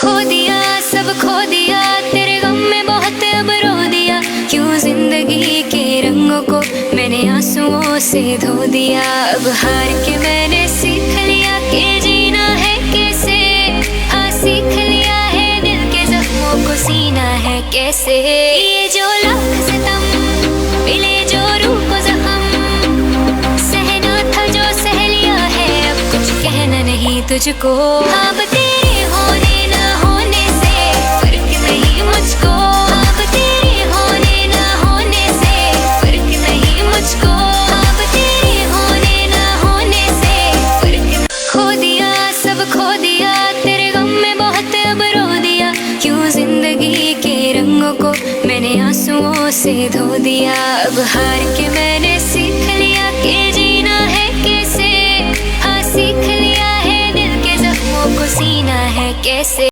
खो दिया, सब खो दिया, तेरे गम में बहुत अब रो दिया। क्यों जिंदगी के रंगों को मैंने आंसुओं से धो दिया। अब हार के मैंने सीख लिया कि जीना है कैसे। हाँ सीख लिया है दिल के जख्मों को सीना है कैसे। ये जो लाख सितम मिले जो रूह को जख्म, सहना था जो सह लिया है अब कुछ कहना नहीं तुझको। अब तेरे होने ना होने से फर्क नहीं मुझको। अब तेरे होने ना होने से फर्क नहीं मुझको। अब तेरे होने ना होने से फर्क नहीं। खो दिया, सब खो दिया, तेरे गम में बहुत अब रो दिया। क्यों जिंदगी के रंगों को मैंने आंसुओं से धो दिया। अब हार के मैंने सीख लिया कि जीना है कैसे। हाँ सीख लिया है दिल के जख्मों को सीना है कैसे।